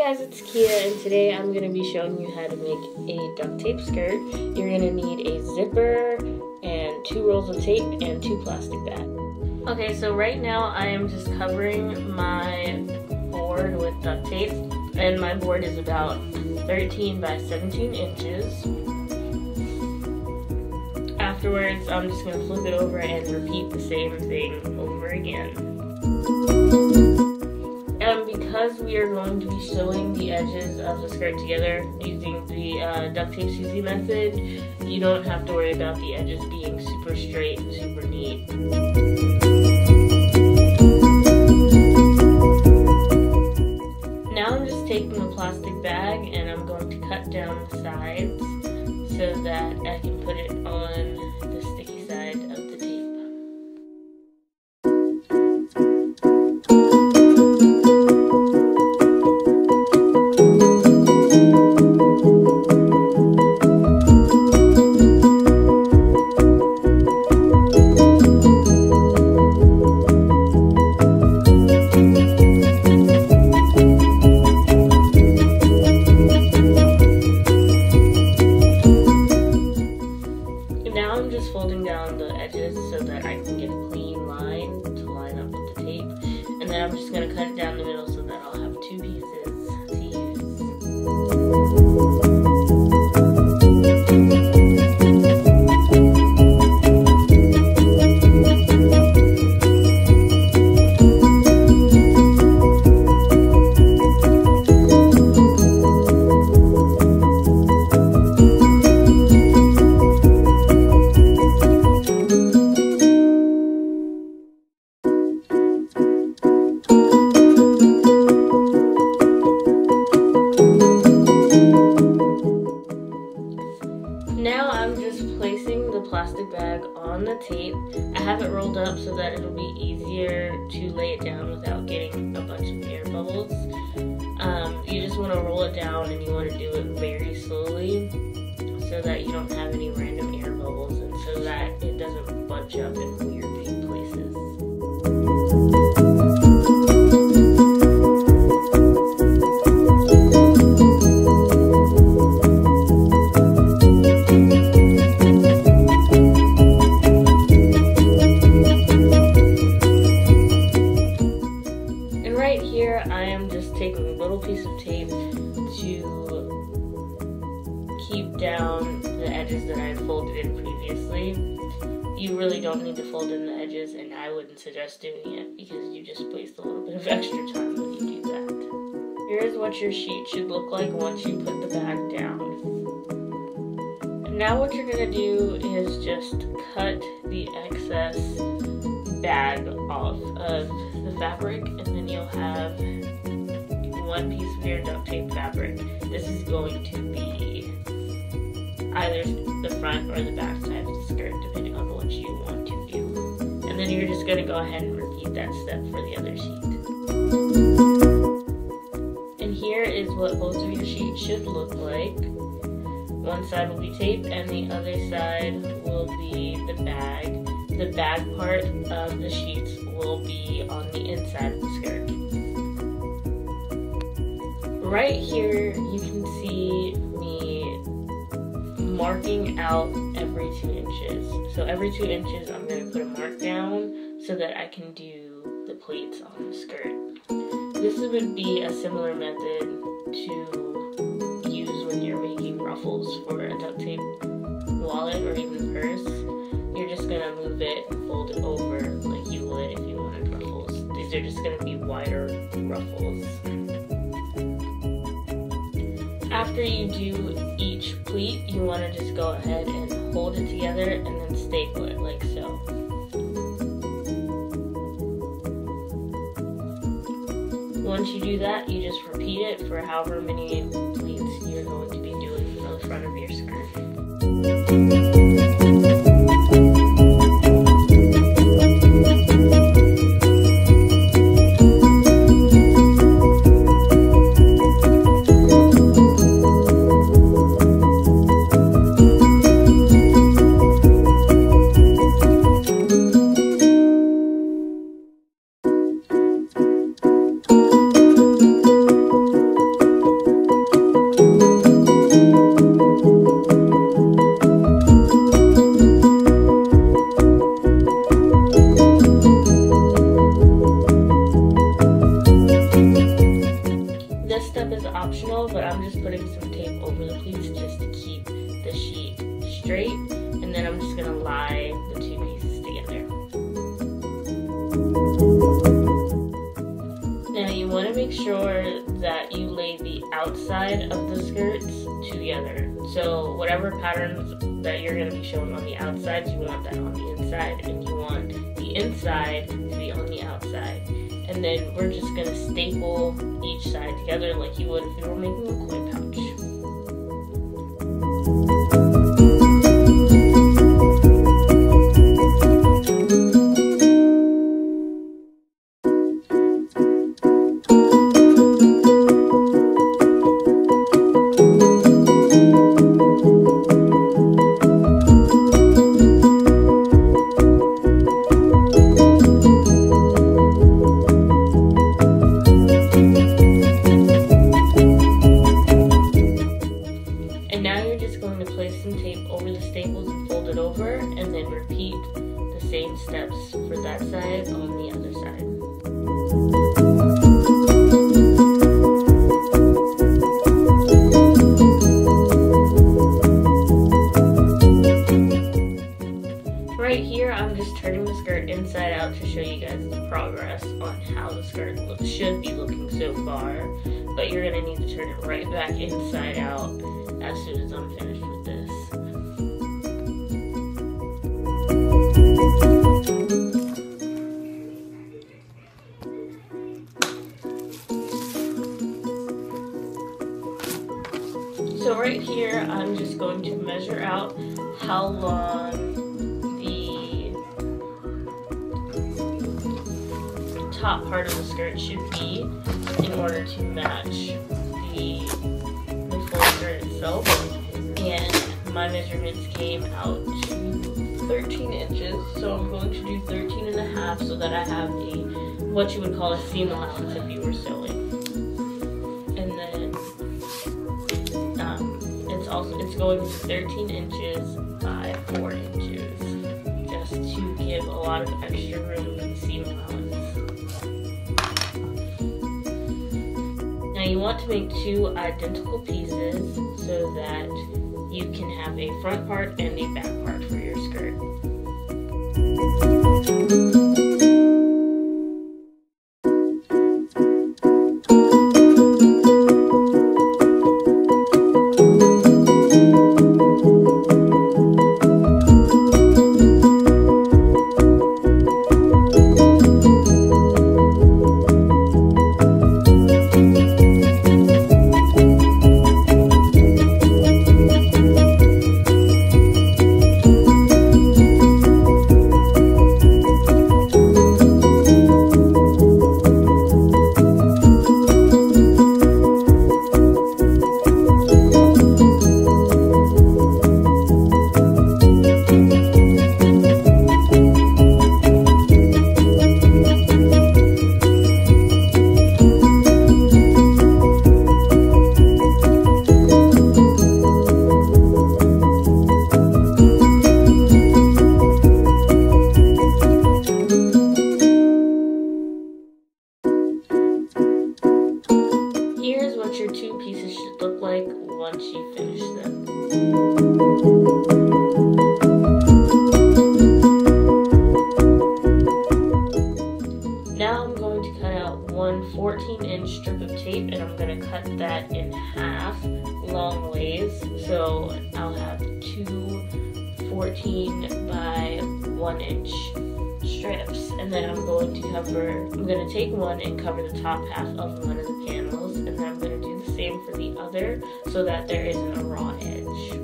guys, it's Kia, and today I'm going to be showing you how to make a duct tape skirt. You're going to need a zipper and 2 rolls of tape and 2 plastic bags. Okay, so right now I am just covering my board with duct tape, and my board is about 13 by 17 inches. Afterwards, I'm just going to flip it over and repeat the same thing over again. And because we are going to be sewing the edges of the skirt together using the duct tape Susie method, you don't have to worry about the edges being super straight and super neat. Now I'm just taking the plastic bag and I'm going to cut down the sides so that I can put it on the sticky side of the tape. Now I'm just folding down the edges so that I can get a clean line to line up with the tape. And then I'm just going to cut it down the middle so that I'll have 2 pieces to use. Now I'm just placing the plastic bag on the tape. I have it rolled up so that it'll be easier to lay it down without getting a bunch of air bubbles. You just want to roll it down and you want to do it very slowly so that you don't have any random air bubbles and so that it doesn't bunch up in weird places. Right here, I am just taking a little piece of tape to keep down the edges that I had folded in previously. You really don't need to fold in the edges, and I wouldn't suggest doing it because you just waste a little bit of extra time when you do that. Here's what your sheet should look like once you put the bag down. And now what you're going to do is just cut the excess bag off of the fabric, and then you'll have 1 piece of your duct tape fabric. This is going to be either the front or the back side of the skirt, depending on what you want to do. And then you're just going to go ahead and repeat that step for the other sheet. And here is what both of your sheets should look like. One side will be tape and the other side will be the bag. The bag part of the sheets will be on the inside of the skirt. Right here, you can see me marking out every 2 inches. So every 2 inches, I'm going to put a mark down so that I can do the pleats on the skirt. This would be a similar method to use when you're making ruffles for a duct tape wallet or even purse. You're just going to move it and fold it over like you would if you wanted ruffles. These are just going to be wider ruffles. After you do each pleat, you want to just go ahead and hold it together and then staple it like so. Once you do that, you just repeat it for however many pleats you're going to be doing on the front of your skirt. want to make sure that you lay the outside of the skirts together. So whatever patterns that you're going to be showing on the outside, you want that on the inside, and you want the inside to be on the outside. And then we're just going to staple each side together like you would if you were making a coin pouch. Same steps for that side on the other side. Right here, I'm just turning the skirt inside out to show you guys the progress on how the skirt should be looking so far, but you're going to need to turn it right back inside out as soon as I'm finished with this. So right here, I'm just going to measure out how long the top part of the skirt should be in order to match the full skirt itself. And my measurements came out to 13 inches, so I'm going to do 13 and a half so that I have what you would call a seam allowance if you were sewing. And then it's going to 13 inches by 4 inches, just to give a lot of extra room in the seam allowance. Now you want to make 2 identical pieces so that you can have a front part and a back part for your skirt. Here's what your 2 pieces should look like once you finish them. Now I'm going to cut out one 14-inch strip of tape, and I'm going to cut that in half long ways. So I'll have 2 14 by 1 inch strips, and then I'm going to take one and cover the top half of one of the panels, and then I'm going to do the same for the other so that there isn't a raw edge.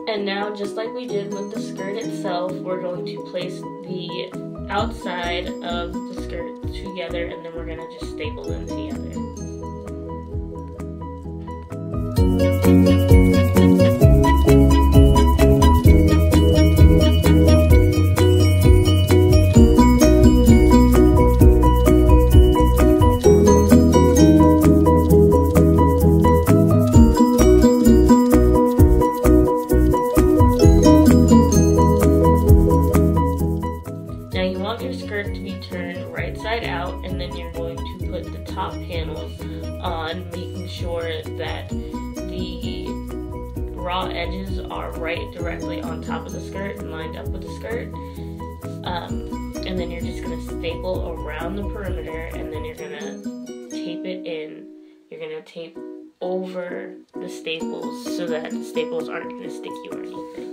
And now, just like we did with the skirt itself, we're going to place the outside of the skirt together, and then we're going to just staple them together. put the top panels on, making sure that the raw edges are right directly on top of the skirt and lined up with the skirt. And then you're just going to staple around the perimeter, and then you're going to tape it in. You're going to tape over the staples so that the staples aren't going to stick you or anything.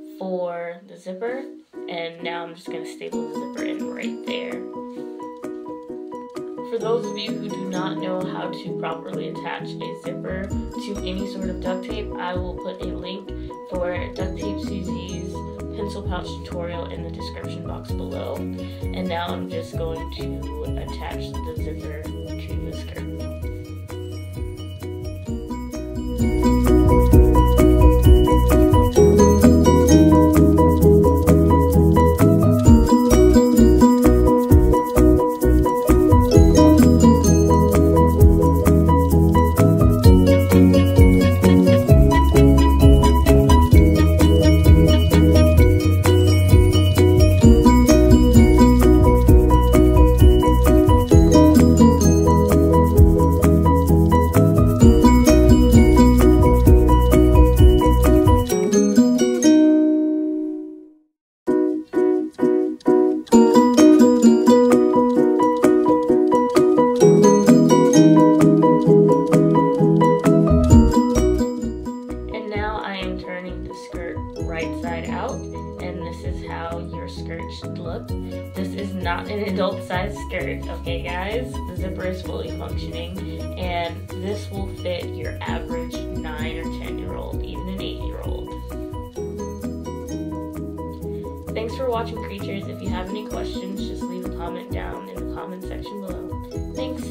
For the zipper, and now I'm just going to staple the zipper in right there. For those of you who do not know how to properly attach a zipper to any sort of duct tape, I will put a link for Duct Tape Susie's pencil pouch tutorial in the description box below. And now I'm just going to attach the zipper to the skirt. Right side out, and this is how your skirt should look. This is not an adult size skirt, okay guys? The zipper is fully functioning, and this will fit your average 9 or 10-year-old, even an 8-year-old. Thanks for watching, creatures. If you have any questions, just leave a comment down in the comment section below. Thanks!